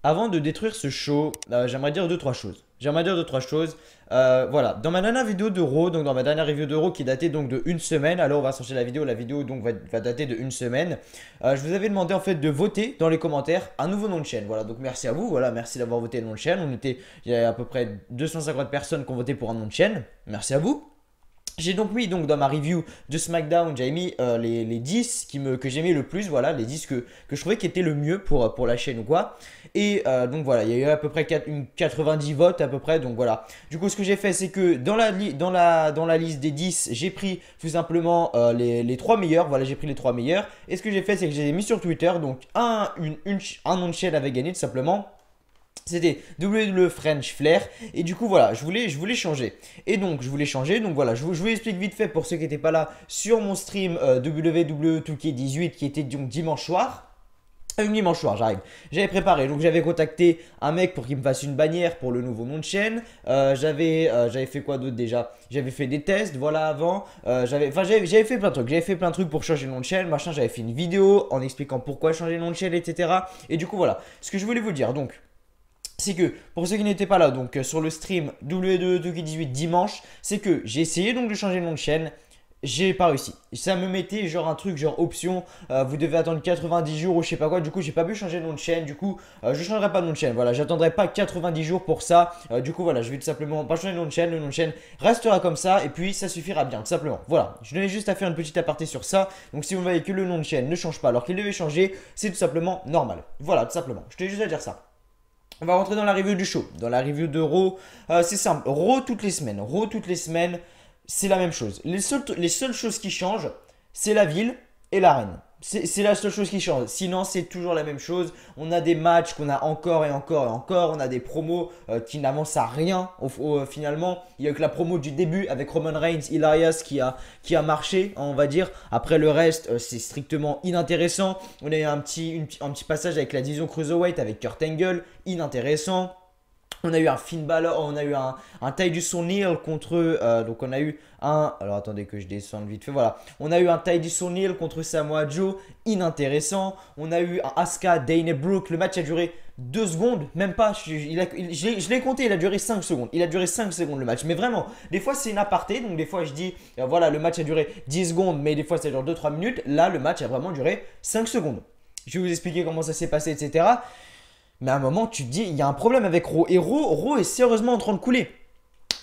Avant de détruire ce show, j'aimerais dire deux, trois choses. J'aimerais dire deux, trois choses. Voilà, dans ma dernière vidéo de Raw, donc dans ma dernière review de Raw qui datait donc de une semaine, alors on va sortir la vidéo donc va dater de une semaine. Je vous avais demandé en fait de voter dans les commentaires un nouveau nom de chaîne. Voilà, donc merci à vous, voilà, merci d'avoir voté le nom de chaîne. Il y a à peu près 250 personnes qui ont voté pour un nom de chaîne. Merci à vous. J'ai donc mis donc dans ma review de SmackDown, j'avais mis les 10 que j'aimais le plus, voilà, les 10 que je trouvais qui étaient le mieux pour la chaîne ou quoi. Et donc voilà, il y a eu à peu près 90 votes à peu près, donc voilà. Du coup, ce que j'ai fait, c'est que dans la liste des 10, j'ai pris tout simplement les 3 meilleurs, voilà, j'ai pris les 3 meilleurs. Et ce que j'ai fait, c'est que j'ai mis sur Twitter, donc un nom de chaîne avait gagné tout simplement. C'était WWE French Flair. Et du coup, voilà, je voulais changer. Et donc, je voulais changer. Donc, voilà, je vous explique vite fait pour ceux qui n'étaient pas là sur mon stream WWE 2K18 qui était donc dimanche soir. Dimanche soir, j'arrive. J'avais préparé, donc j'avais contacté un mec pour qu'il me fasse une bannière pour le nouveau nom de chaîne. J'avais fait quoi d'autre déjà? J'avais fait des tests, voilà avant. J'avais fait plein de trucs. J'avais fait plein de trucs pour changer le nom de chaîne, machin. J'avais fait une vidéo en expliquant pourquoi changer le nom de chaîne, etc. Et du coup, voilà. Ce que je voulais vous dire, donc, c'est que pour ceux qui n'étaient pas là, donc sur le stream W2 2K18 dimanche, c'est que j'ai essayé donc de changer le nom de chaîne. J'ai pas réussi. Ça me mettait genre un truc genre option, vous devez attendre 90 jours ou je sais pas quoi. Du coup, j'ai pas pu changer de nom de chaîne. Du coup, je changerai pas de nom de chaîne. Voilà, j'attendrai pas 90 jours pour ça. Du coup, voilà, je vais tout simplement pas changer de nom de chaîne. Le nom de chaîne restera comme ça et puis ça suffira bien, tout simplement. Voilà, je tenais juste à faire une petite aparté sur ça. Donc, si vous voyez que le nom de chaîne ne change pas alors qu'il devait changer, c'est tout simplement normal. Voilà, tout simplement. Je tenais juste à dire ça. On va rentrer dans la review du show. Dans la review de Raw, c'est simple. Raw toutes les semaines. Raw toutes les semaines, c'est la même chose. Les seules choses qui changent, c'est la ville et l'arène. C'est la seule chose qui change. Sinon, c'est toujours la même chose. On a des matchs qu'on a encore et encore et encore. On a des promos qui n'avancent à rien. Finalement, il n'y a que la promo du début avec Roman Reigns, Elias qui a marché, on va dire. Après, le reste, c'est strictement inintéressant. On a eu un petit passage avec la division Cruiserweight avec Kurt Angle, inintéressant. On a eu un Finn Balor, on a eu un Titus O'Neil contre. Donc on a eu un. Alors attendez que je descende vite fait. Voilà. On a eu un Titus O'Neil contre Samoa Joe, inintéressant. On a eu un Asuka, Dana Brooke. Le match a duré 2 secondes, même pas. Je l'ai compté, il a duré 5 secondes. Il a duré 5 secondes le match. Mais vraiment, des fois c'est une aparté. Donc des fois je dis, voilà, le match a duré 10 secondes, mais des fois ça dure 2-3 minutes. Là, le match a vraiment duré 5 secondes. Je vais vous expliquer comment ça s'est passé, etc. Mais à un moment, tu te dis, il y a un problème avec Raw. Et Raw est sérieusement en train de couler.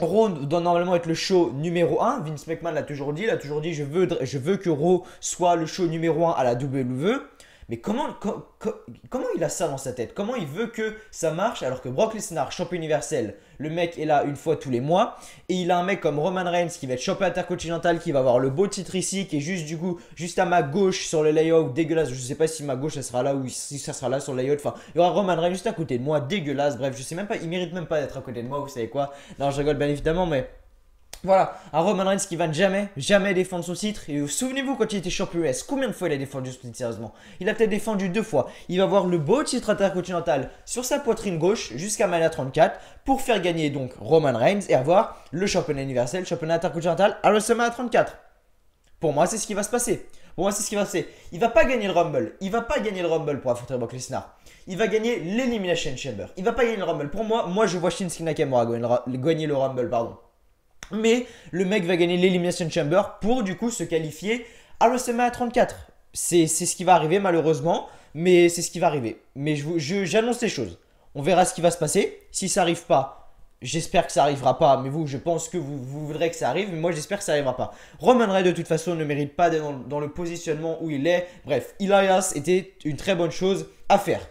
Raw doit normalement être le show numéro un. Vince McMahon l'a toujours dit. Il a toujours dit, je veux que Raw soit le show numéro un à la WWE. Mais comment il a ça dans sa tête? Comment il veut que ça marche alors que Brock Lesnar, champion universel, le mec est là une fois tous les mois. Et il a un mec comme Roman Reigns qui va être champion intercontinental, qui va avoir le beau titre ici, qui est juste du coup, juste à ma gauche sur le layout, dégueulasse. Je sais pas si ma gauche ça sera là ou si ça sera là sur le layout. Enfin, il y aura Roman Reigns juste à côté de moi, dégueulasse. Bref, je sais même pas, il mérite même pas d'être à côté de moi, vous savez quoi. Non, je rigole bien évidemment, mais. Voilà, un Roman Reigns qui va jamais défendre son titre. Et souvenez-vous quand il était champion US, combien de fois il a défendu ce titre sérieusement? Il a peut-être défendu 2 fois. Il va avoir le beau titre intercontinental sur sa poitrine gauche jusqu'à Mania 34 pour faire gagner donc Roman Reigns et avoir le championnat universel, le championnat intercontinental à WrestleMania 34. Pour moi, c'est ce qui va se passer. Pour moi, c'est ce qui va se passer. Il va pas gagner le Rumble. Il va pas gagner le Rumble pour affronter Brock Lesnar. Il va gagner l'Elimination Chamber. Il va pas gagner le Rumble. Pour moi, je vois Shinsuke Nakamura gagner le Rumble, pardon. Mais le mec va gagner l'Elimination Chamber pour du coup se qualifier à WrestleMania 34. C'est ce qui va arriver malheureusement, mais c'est ce qui va arriver. Mais j'annonce les choses. On verra ce qui va se passer. Si ça arrive pas, j'espère que ça arrivera pas. Mais vous, je pense que vous voudrez que ça arrive. Mais moi, j'espère que ça arrivera pas. Roman Reigns de toute façon ne mérite pas d'être dans le positionnement où il est. Bref, Elias était une très bonne chose à faire.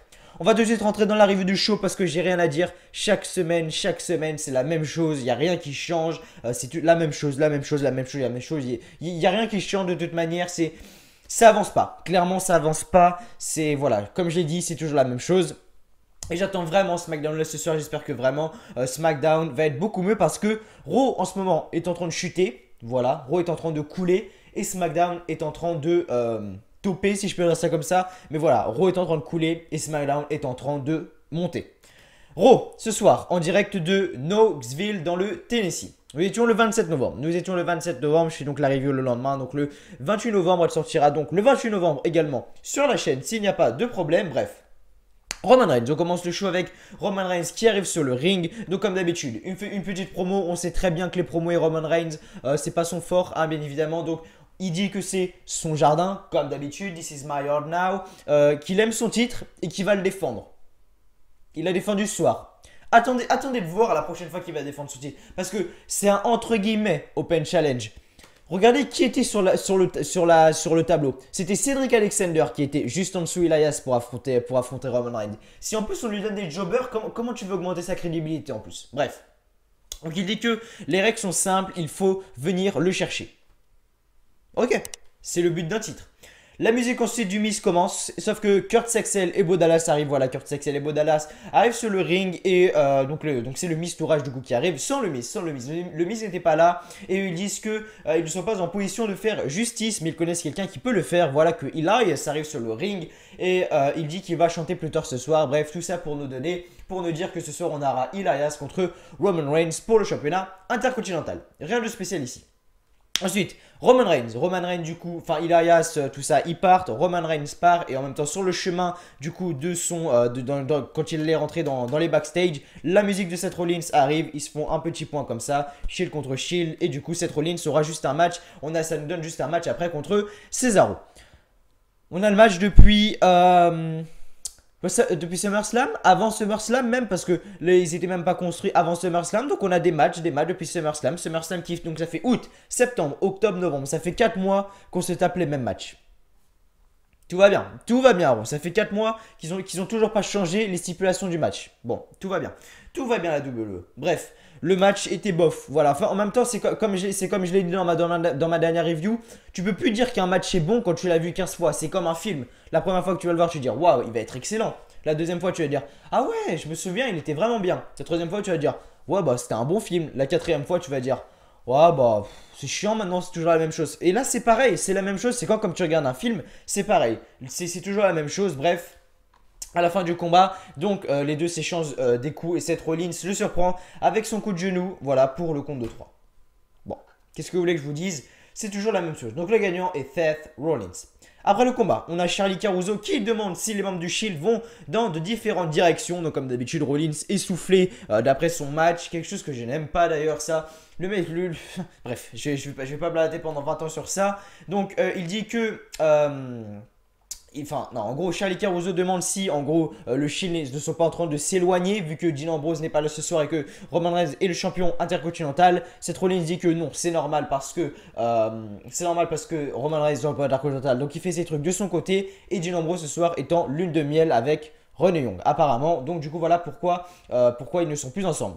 On va tout de suite rentrer dans la review du show parce que j'ai rien à dire. Chaque semaine, c'est la même chose. Il n'y a rien qui change. C'est la même chose, la même chose, la même chose, la même chose. Il n'y a rien qui change de toute manière. Ça avance pas. Clairement, ça avance pas. C'est, voilà, comme je l'ai dit, c'est toujours la même chose. Et j'attends vraiment SmackDown là ce soir. J'espère que vraiment SmackDown va être beaucoup mieux parce que Raw en ce moment est en train de chuter. Voilà, Raw est en train de couler et SmackDown est en train de topper, si je peux dire ça comme ça. Mais voilà, Raw est en train de couler et SmackDown est en train de monter. Raw, ce soir, en direct de Knoxville dans le Tennessee. Nous étions le 27 novembre. Je fais donc la review le lendemain. Donc le 28 novembre, elle sortira donc le 28 novembre également sur la chaîne s'il n'y a pas de problème. Bref. Roman Reigns, on commence le show avec Roman Reigns qui arrive sur le ring. Donc comme d'habitude, une petite promo, on sait très bien que les promos et Roman Reigns, c'est pas son fort, hein, bien évidemment. Donc il dit que c'est son jardin, comme d'habitude, this is my yard now, qu'il aime son titre et qu'il va le défendre. Il l'a défendu ce soir. Attendez de voir à la prochaine fois qu'il va défendre son titre. Parce que c'est un entre guillemets Open Challenge. Regardez qui était sur le tableau. C'était Cedric Alexander qui était juste en dessous Elias pour affronter Roman Reigns. Si en plus on lui donne des jobbers, comment tu veux augmenter sa crédibilité en plus? Bref. Donc il dit que les règles sont simples, il faut venir le chercher. Ok, c'est le but d'un titre. La musique ensuite du Miz commence, sauf que Kurt Saxel et Bo Dallas arrivent. Voilà, Kurt Saxel et Bo Dallas arrivent sur le ring et donc c'est le Miz Tourage du coup qui arrive sans le Miz. Le Miz n'était pas là et ils disent que ils ne sont pas en position de faire justice, mais ils connaissent quelqu'un qui peut le faire. Voilà que Elias arrive sur le ring et il dit qu'il va chanter plus tard ce soir. Bref, tout ça pour nous dire que ce soir on aura Elias contre Roman Reigns pour le championnat intercontinental. Rien de spécial ici. Ensuite, Roman Reigns du coup, enfin Elias, tout ça, ils partent, Roman Reigns part et en même temps sur le chemin du coup de son, quand il allait rentrer dans les backstage, la musique de Seth Rollins arrive, ils se font un petit point comme ça, Shield contre Shield et du coup Seth Rollins aura juste un match, ça nous donne juste un match après contre Cesaro. On a le match depuis SummerSlam, avant SummerSlam même parce que ils étaient même pas construits avant SummerSlam. Donc on a des matchs depuis SummerSlam. SummerSlam qui donc ça fait août, septembre, octobre, novembre. Ça fait 4 mois qu'on se tape les mêmes matchs. Tout va bien. Bon, ça fait 4 mois qu'ils ont toujours pas changé les stipulations du match. Bon, tout va bien la WWE. Bref, le match était bof. Voilà. Enfin, en même temps, c'est comme je l'ai dit dans ma dernière review. Tu peux plus dire qu'un match est bon quand tu l'as vu 15 fois. C'est comme un film. La première fois que tu vas le voir, tu vas dire waouh, il va être excellent. La deuxième fois, tu vas dire ah ouais, je me souviens, il était vraiment bien. La troisième fois, tu vas dire ouais, bah c'était un bon film. La quatrième fois, tu vas dire ouais, bah c'est chiant maintenant, c'est toujours la même chose. Et là, c'est pareil, c'est la même chose. C'est comme tu regardes un film, c'est pareil. C'est toujours la même chose. Bref. À la fin du combat, donc les deux s'échangent des coups et Seth Rollins le surprend avec son coup de genou, voilà, pour le compte de 3. Bon, qu'est-ce que vous voulez que je vous dise? C'est toujours la même chose. Donc le gagnant est Seth Rollins. Après le combat, on a Charlie Caruso qui demande si les membres du Shield vont dans de différentes directions. Donc comme d'habitude, Rollins essoufflé d'après son match, quelque chose que je n'aime pas d'ailleurs ça. Le mec, bref, je vais pas blader pendant 20 ans sur ça. Donc il dit que... Enfin, non, en gros, Charlie Caruso demande si, en gros, le Shield ne sont pas en train de s'éloigner vu que Dean Ambrose n'est pas là ce soir et que Roman Reigns est le champion intercontinental. Seth Rollins dit que non, c'est normal parce que Roman Reigns est champion intercontinental. Donc, il fait ses trucs de son côté et Dean Ambrose ce soir est en lune de miel avec Renee Young, apparemment. Donc, du coup, voilà pourquoi ils ne sont plus ensemble.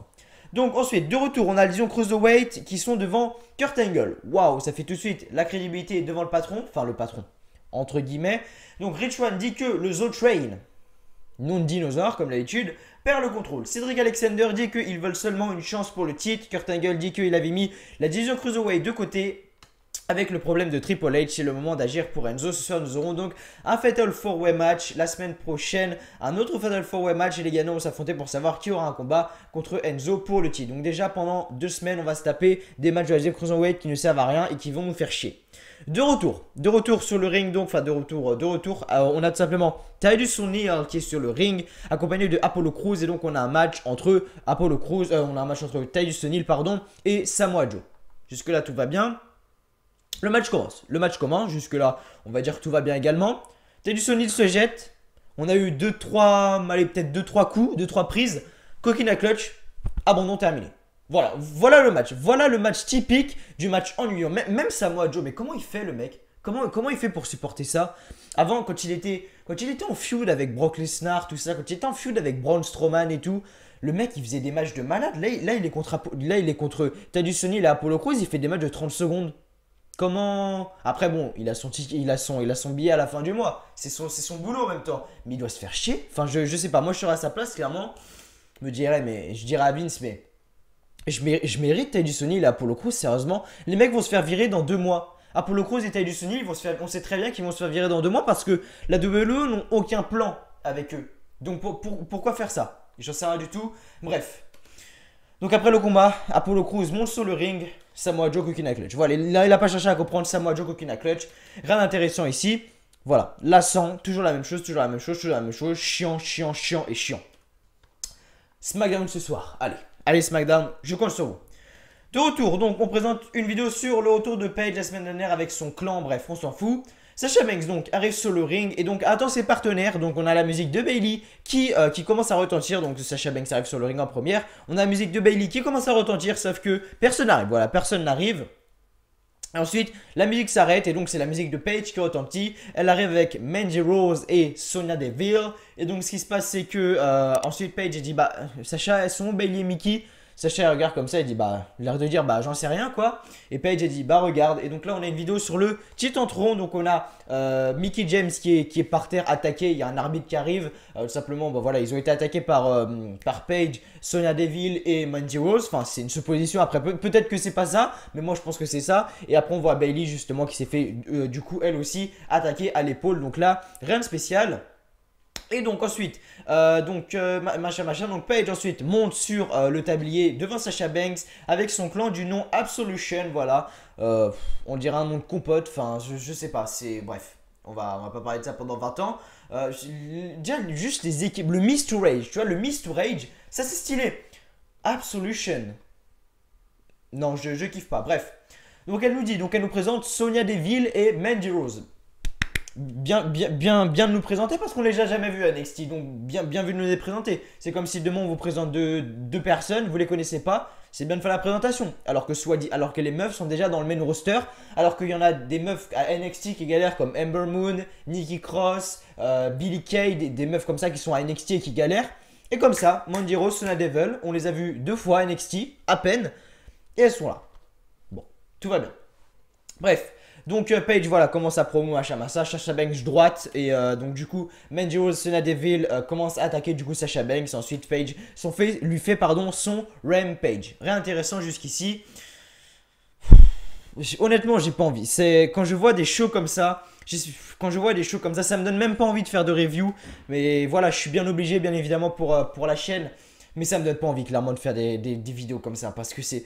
Donc ensuite, de retour, on a les Cruiserweight qui sont devant Kurt Angle. Waouh, ça fait tout de suite la crédibilité devant le patron, enfin le patron, entre guillemets. Donc Rich Swann dit que le Zo Train, non dinosaure comme d'habitude, perd le contrôle. Cedric Alexander dit qu'ils veulent seulement une chance pour le titre. Kurt Angle dit qu'il avait mis la division Cruiserweight de côté. Avec le problème de Triple H, c'est le moment d'agir pour Enzo. Ce soir, nous aurons donc un Fatal 4-Way match. La semaine prochaine, un autre Fatal 4-Way match. Et les gagnants vont s'affronter pour savoir qui aura un combat contre Enzo pour le titre. Donc déjà, pendant 2 semaines, on va se taper des matchs de la division Cruiserweight qui ne servent à rien et qui vont nous faire chier. De retour sur le ring, donc, enfin de retour, on a tout simplement Titus O'Neil qui est sur le ring, accompagné de Apollo Crews, et donc on a un match entre Titus O'Neil, et Samoa Joe. Jusque là tout va bien. Le match commence, jusque là on va dire que tout va bien également. Titus O'Neil se jette, on a eu 2-3 coups, 2-3 prises, coquina clutch, abandon terminé. Voilà le match typique du match ennuyant. Même Samoa Joe, mais comment il fait le mec? Comment il fait pour supporter ça? Avant, quand il était en feud avec Brock Lesnar, tout ça, quand il était en feud avec Braun Strowman et tout, le mec il faisait des matchs de malade. Là il est contre Titus O'Neil et Apollo Crews, il fait des matchs de 30 secondes. Comment? Après bon, il a son billet à la fin du mois. C'est son boulot en même temps. Mais il doit se faire chier. Enfin, je sais pas. Moi, je serais à sa place, clairement. Je dirais à Vince, mais je mérite Titus O'Neil et Apollo Crews, sérieusement. Les mecs vont se faire virer dans 2 mois. Apollo Crews et Titus O'Neil, on sait très bien qu'ils vont se faire virer dans 2 mois parce que la WWE n'ont aucun plan avec eux. Donc pourquoi faire ça? J'en sais rien du tout. Bref. Donc après le combat, Apollo Crews monte sur le ring, Samoa Joe coquina clutch. Voilà, là il n'a pas cherché à comprendre Samoa Joe coquina clutch. Rien d'intéressant ici. Voilà, lassant, toujours la même chose, toujours la même chose, toujours la même chose. Chiant, chiant, chiant et chiant. SmackDown ce soir. Allez SmackDown, je compte sur vous. De retour, donc on présente une vidéo sur le retour de Paige la semaine dernière avec son clan, bref, on s'en fout. Sasha Banks donc arrive sur le ring et donc attend ses partenaires. Donc on a la musique de Bayley qui commence à retentir. Donc Sasha Banks arrive sur le ring en première. On a la musique de Bayley qui commence à retentir, sauf que personne n'arrive. Voilà, personne n'arrive. Ensuite, la musique s'arrête et donc c'est la musique de Paige qui retentit. Elle arrive avec Mandy Rose et Sonya Deville. Et donc ce qui se passe c'est que ensuite Paige dit bah Sasha elles sont où Bayley et Mickey? Sasha regarde comme ça et dit bah l'air de dire bah j'en sais rien quoi. Et Paige a dit bah regarde. Et donc là on a une vidéo sur le Titantron. Donc on a Mickie James qui est par terre attaqué. Il y a un arbitre qui arrive. Tout simplement bah voilà ils ont été attaqués par Paige, Sonya Deville et Mandy Rose. Enfin c'est une supposition. Après peut-être que c'est pas ça. Mais moi je pense que c'est ça. Et après on voit Bayley justement qui s'est fait du coup elle aussi attaquer à l'épaule. Donc là rien de spécial. Et donc ensuite, donc Paige ensuite monte sur le tablier devant Sasha Banks avec son clan du nom Absolution, voilà. On dirait un nom de compote, enfin je sais pas, c'est bref. On va pas parler de ça pendant 20 ans. Déjà juste les équipes, le Mist to Rage, tu vois, le Mist to Rage, ça c'est stylé. Absolution. Non, je kiffe pas, bref. Donc elle nous présente Sonya Deville et Mandy Rose. Bien de nous présenter parce qu'on les a jamais vus à NXT, donc bien vu de nous les présenter. C'est comme si demain on vous présente deux personnes, vous les connaissez pas, c'est bien de faire la présentation. Alors que les meufs sont déjà dans le main roster, alors qu'il y en a des meufs à NXT qui galèrent comme Ember Moon, Nikki Cross, Billie Kay, des meufs comme ça qui sont à NXT et qui galèrent. Et comme ça, Mandy Rose, Sonya Deville, on les a vus 2 fois à NXT, à peine, et elles sont là. Bon, tout va bien. Bref. Donc Paige voilà commence à promo machin Sasha Banks droite et donc du coup Mandy Rose Sonya Deville commence à attaquer du coup Sasha Banks. Ensuite Paige lui fait son Rampage. Rien intéressant jusqu'ici. Honnêtement j'ai pas envie. C'est quand je vois des shows comme ça. Ça me donne même pas envie de faire de review. Mais voilà je suis bien obligé bien évidemment pour la chaîne. Mais ça me donne pas envie clairement de faire des vidéos comme ça parce que c'est...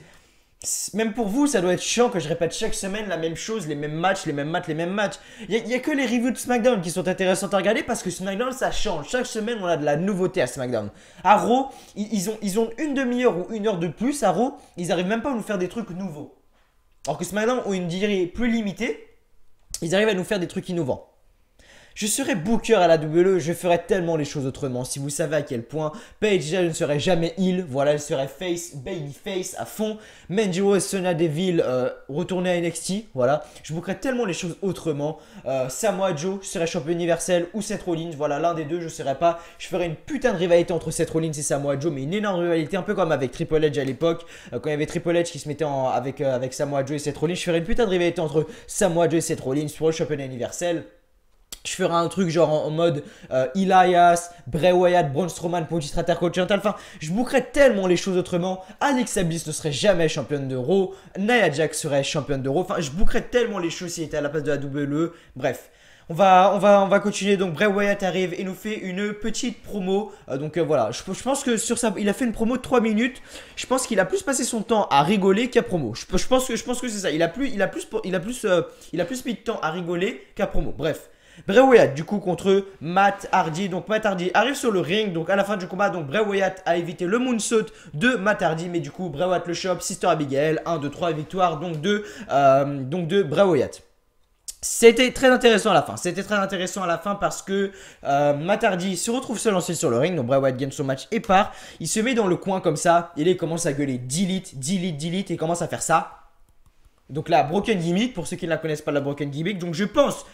Même pour vous, ça doit être chiant que je répète chaque semaine la même chose, les mêmes matchs. Il y a que les reviews de SmackDown qui sont intéressantes à regarder parce que SmackDown, ça change. Chaque semaine, on a de la nouveauté à SmackDown. À Raw, ils ont une demi-heure ou 1 heure de plus. À Raw, ils arrivent même pas à nous faire des trucs nouveaux. Alors que SmackDown ont une durée plus limitée, ils arrivent à nous faire des trucs innovants. Je serais booker à la WWE, je ferais tellement les choses autrement. Si vous savez à quel point Paige déjà ne serait jamais heel, voilà, elle serait face, baby face à fond. Mandy Rose, Sonya Deville retourner à NXT, voilà. Je bookerais tellement les choses autrement. Samoa Joe, je serais champion universel ou Seth Rollins, voilà, l'un des deux, je serais pas. Je ferais une putain de rivalité entre Seth Rollins et Samoa Joe, mais une énorme rivalité, un peu comme avec Triple H à l'époque. Quand il y avait Triple H qui se mettait avec Samoa Joe et Seth Rollins, je ferais une putain de rivalité entre Samoa Joe et Seth Rollins pour le championnat universel. Je ferai un truc genre en mode Elias, Bray Wyatt, Braun Strowman pour le titre intercontinental. Enfin, je bouquerais tellement les choses autrement. Alexa Bliss ne serait jamais championne d'Euro. Nia Jax serait championne d'Euro. Enfin, je bouquerais tellement les choses s'il était à la place de la WWE. Bref. On va continuer. Donc Bray Wyatt arrive et nous fait une petite promo. Voilà, je pense que sur ça, il a fait une promo de 3 minutes. Je pense qu'il a plus passé son temps à rigoler qu'à promo. Je pense que c'est ça. Il a plus mis de temps à rigoler qu'à promo. Bref. Bray Wyatt du coup contre Matt Hardy. Donc Matt Hardy arrive sur le ring. Donc à la fin du combat, donc Bray Wyatt a évité le moonsault de Matt Hardy. Mais du coup Bray Wyatt le chope. Sister Abigail 1, 2, 3 victoires donc de Bray Wyatt. C'était très intéressant à la fin. Parce que Matt Hardy se retrouve seul ensuite sur le ring. Donc Bray Wyatt gagne son match et part. Il se met dans le coin comme ça. Et là il commence à gueuler delete. Et commence à faire ça. Donc la Broken Gimmick, pour ceux qui ne la connaissent pas, la Broken Gimmick. Donc je pense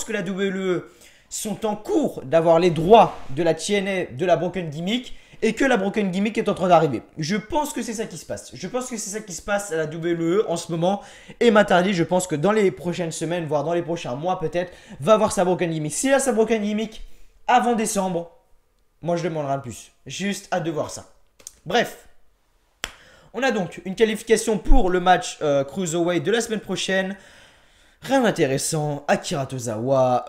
que la WWE sont en cours d'avoir les droits de la TNA de la Broken Gimmick et que la Broken Gimmick est en train d'arriver. Je pense que c'est ça qui se passe. Je pense que c'est ça qui se passe à la WWE en ce moment. Et Matt Hardy, je pense que dans les prochaines semaines, voire dans les prochains mois peut-être, va avoir sa Broken Gimmick. S'il a sa Broken Gimmick avant décembre, moi je demanderai un plus. Juste hâte de voir ça. Bref. On a donc une qualification pour le match Cruiserweight de la semaine prochaine. Rien d'intéressant, Akira Tozawa,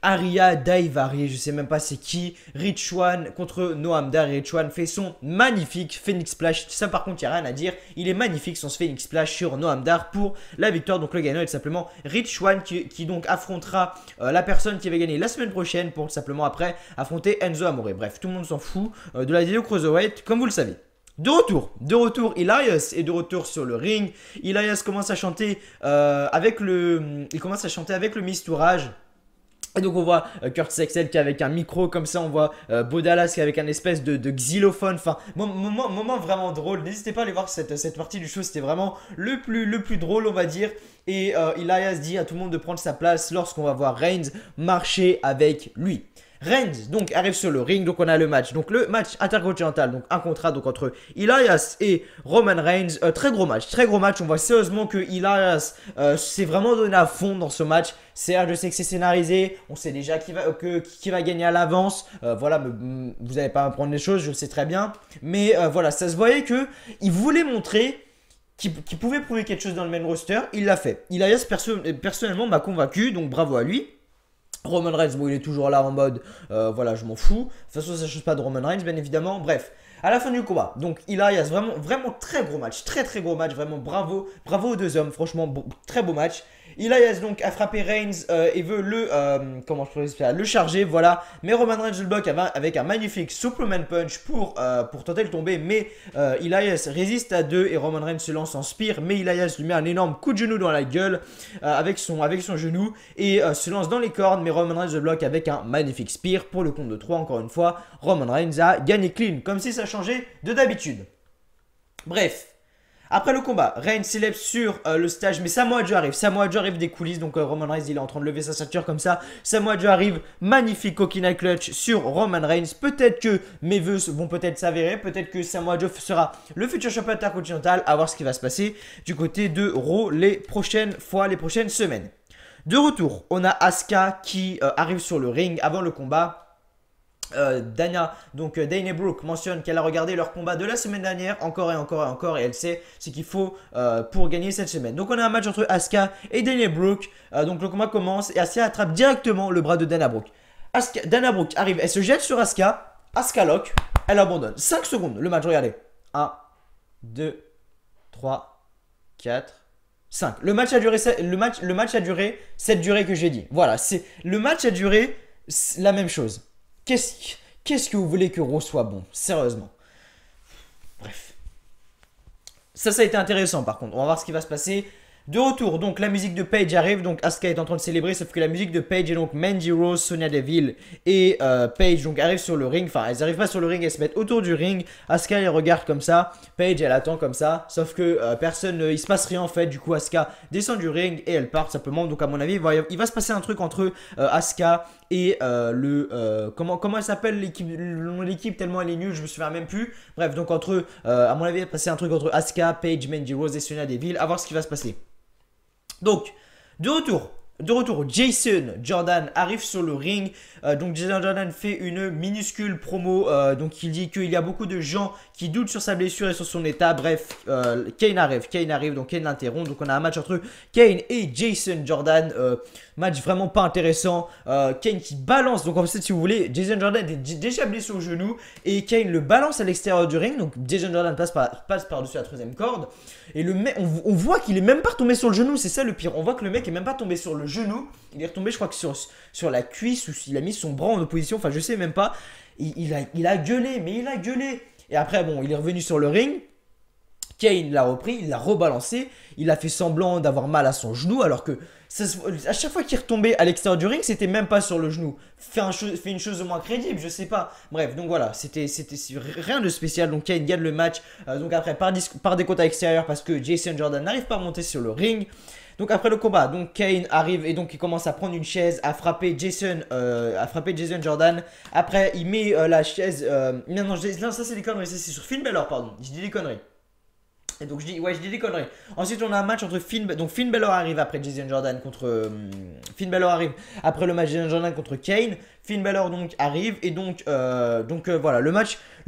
Aria Daivari, je sais même pas c'est qui, Rich One contre Noam Dar, Rich One fait son magnifique Phoenix Splash, ça par contre il n'y a rien à dire, il est magnifique son Phoenix Splash sur Noam Dar pour la victoire, donc le gagnant est simplement Rich One qui donc affrontera la personne qui avait gagné la semaine prochaine pour simplement après affronter Enzo Amore, bref tout le monde s'en fout de la vidéo Cruiserweight comme vous le savez. De retour, Elias est de retour sur le ring. Elias commence à chanter il commence à chanter avec le mistourage. Et donc on voit Kurt Sexel qui est avec un micro comme ça, on voit Bo Dallas qui est avec un espèce de xylophone, enfin moment vraiment drôle, n'hésitez pas à aller voir cette partie du show, c'était vraiment le plus drôle on va dire. Et Elias dit à tout le monde de prendre sa place lorsqu'on va voir Reigns marcher avec lui. Reigns donc arrive sur le ring, donc on a le match, donc le match intercontinental, donc un contrat donc entre Elias et Roman Reigns, très gros match, on voit sérieusement que Elias s'est vraiment donné à fond dans ce match. Certes, je sais que c'est scénarisé, on sait déjà qui va gagner à l'avance, voilà, vous n'allez pas apprendre les choses, je le sais très bien, mais voilà, ça se voyait que il voulait montrer qu'il pouvait prouver quelque chose dans le main roster, il l'a fait. Elias personnellement m'a convaincu, donc bravo à lui. Roman Reigns, bon, il est toujours là en mode, voilà, je m'en fous. De toute façon, ça ne change pas de Roman Reigns, bien évidemment. Bref, à la fin du combat, donc Elias, vraiment très gros match, très gros match, vraiment bravo aux deux hommes, franchement, très beau match. Elias donc a frappé Reigns et veut comment je pourrais expliquer, le charger, voilà. Mais Roman Reigns le bloque avec un magnifique Superman Punch pour tenter de le tomber. Mais Elias résiste à deux et Roman Reigns se lance en spear. Mais Elias lui met un énorme coup de genou dans la gueule avec son genou et se lance dans les cordes. Mais Roman Reigns le bloque avec un magnifique spear pour le compte de 3. Encore une fois, Roman Reigns a gagné clean, comme si ça changeait de d'habitude. Bref. Après le combat, Reigns célèbre sur le stage, mais Samoa Joe arrive des coulisses, donc Roman Reigns il est en train de lever sa ceinture comme ça, Samoa Joe arrive, magnifique coquina clutch sur Roman Reigns, peut-être que mes vœux vont peut-être s'avérer, peut-être que Samoa Joe sera le futur champion intercontinental, à voir ce qui va se passer du côté de Raw les prochaines semaines. De retour, on a Asuka qui arrive sur le ring avant le combat. Dana Brooke mentionne qu'elle a regardé leur combat de la semaine dernière encore et elle sait ce qu'il faut pour gagner cette semaine. Donc on a un match entre Asuka et Dana Brooke. Donc le combat commence et Asuka attrape directement le bras de Dana Brooke. Dana Brooke arrive, elle se jette sur Asuka. Asuka lock, elle abandonne. 5 secondes, le match, regardez. 1, 2, 3, 4, 5. Le match a duré cette durée que j'ai dit. Voilà, le match a duré la même chose. Qu'est-ce que vous voulez que Raw soit bon? Sérieusement. Bref. Ça a été intéressant par contre. On va voir ce qui va se passer. De retour, donc la musique de Paige arrive, donc Asuka est en train de célébrer, sauf que la musique de Paige est donc Mandy Rose, Sonya Deville et Paige donc arrivent sur le ring, enfin elles n'arrivent pas sur le ring, elles se mettent autour du ring, Asuka elle regarde comme ça, Paige elle attend comme ça, sauf que il se passe rien en fait, du coup Asuka descend du ring et elle part simplement, donc à mon avis il va se passer un truc entre Asuka et comment elle s'appelle l'équipe tellement elle est nulle, je me souviens même plus, bref donc à mon avis il va passer un truc entre Asuka, Paige, Mandy Rose et Sonya Deville, à voir ce qui va se passer. Donc, de retour, Jason Jordan arrive sur le ring. Donc Jason Jordan fait une minuscule promo. Donc il dit qu'il y a beaucoup de gens qui doutent sur sa blessure et sur son état. Bref, Kane arrive, donc Kane l'interrompt. Donc on a un match entre Kane et Jason Jordan. Match vraiment pas intéressant. Kane qui balance. Donc en fait, si vous voulez, Jason Jordan est déjà blessé au genou. Et Kane le balance à l'extérieur du ring. Donc Jason Jordan passe par-dessus la troisième corde. Et le mec, on voit qu'il est même pas retombé sur le genou. C'est ça le pire. On voit que le mec est même pas tombé sur le genou. Il est retombé, je crois que sur la cuisse. Ou s'il a mis son bras en opposition. Enfin, je sais même pas. Il a gueulé. Mais il a gueulé. Et après, bon, il est revenu sur le ring. Kane l'a repris, il l'a rebalancé, il a fait semblant d'avoir mal à son genou alors que à chaque fois qu'il retombait à l'extérieur du ring, c'était même pas sur le genou. Fait une chose de moins crédible, je sais pas. Bref, donc voilà, c'était rien de spécial. Donc Kane gagne le match. Donc après, par décompte à l'extérieur parce que Jason Jordan n'arrive pas à monter sur le ring. Donc après le combat, donc Kane arrive et donc il commence à prendre une chaise, à frapper Jason Jordan. Après, il met la chaise. Non, ça c'est des conneries, c'est sur Finn Balor, pardon. Je dis des conneries. Et donc je dis des conneries. Ensuite on a un match entre Finn Balor arrive après Jason Jordan contre Finn Balor arrive après le match Jason Jordan contre Kane. Finn Balor donc arrive et donc voilà, le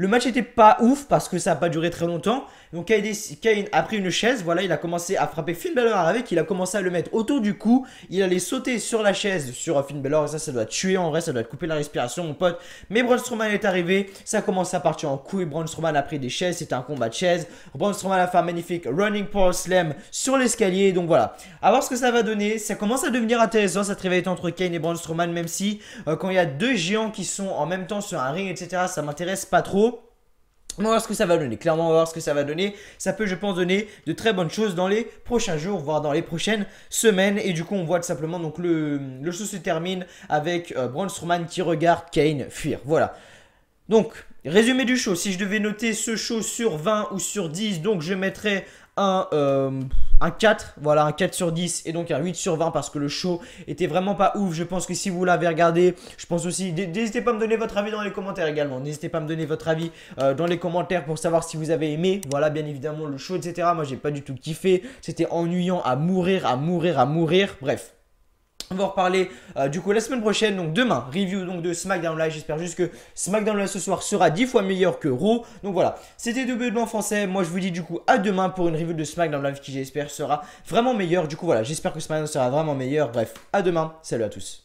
match était pas ouf parce que ça a pas duré très longtemps. Donc Kane a pris une chaise, voilà, il a commencé à frapper Finn Balor avec, il a commencé à le mettre autour du cou, il allait sauter sur la chaise sur Finn Balor et ça doit tuer en vrai, ça doit couper la respiration mon pote. Mais Braun Strowman est arrivé, ça a commencé à partir en couille, Braun Strowman a pris des chaises, c'était un combat de chaises. Braun Strowman a fait un magnifique running power slam sur l'escalier, donc voilà. À voir ce que ça va donner, ça commence à devenir intéressant cette rivalité entre Kane et Braun Strowman, même si quand il y a deux géants qui sont en même temps sur un ring, etc., ça m'intéresse pas trop. On va voir ce que ça va donner. Clairement, on va voir ce que ça va donner. Ça peut, je pense, donner de très bonnes choses dans les prochains jours, voire dans les prochaines semaines. Et du coup, on voit tout simplement donc le show se termine avec Braun Strowman qui regarde Kane fuir. Voilà. Donc, résumé du show. Si je devais noter ce show sur 20 ou sur 10, donc je mettrais un 4, voilà, un 4 sur 10 et donc un 8 sur 20 parce que le show était vraiment pas ouf. Je pense que si vous l'avez regardé, je pense aussi, n'hésitez pas à me donner votre avis dans les commentaires également. N'hésitez pas à me donner votre avis dans les commentaires pour savoir si vous avez aimé, voilà, bien évidemment le show, etc. Moi, j'ai pas du tout kiffé, c'était ennuyant à mourir, bref. On va en reparler du coup la semaine prochaine, donc demain, review donc de SmackDown Live. J'espère juste que SmackDown Live ce soir sera 10 fois meilleur que Raw. Donc voilà, c'était WWE en français. Moi je vous dis du coup à demain pour une review de SmackDown Live qui j'espère sera vraiment meilleure. Du coup voilà, j'espère que SmackDown sera vraiment meilleur. Bref, à demain, salut à tous.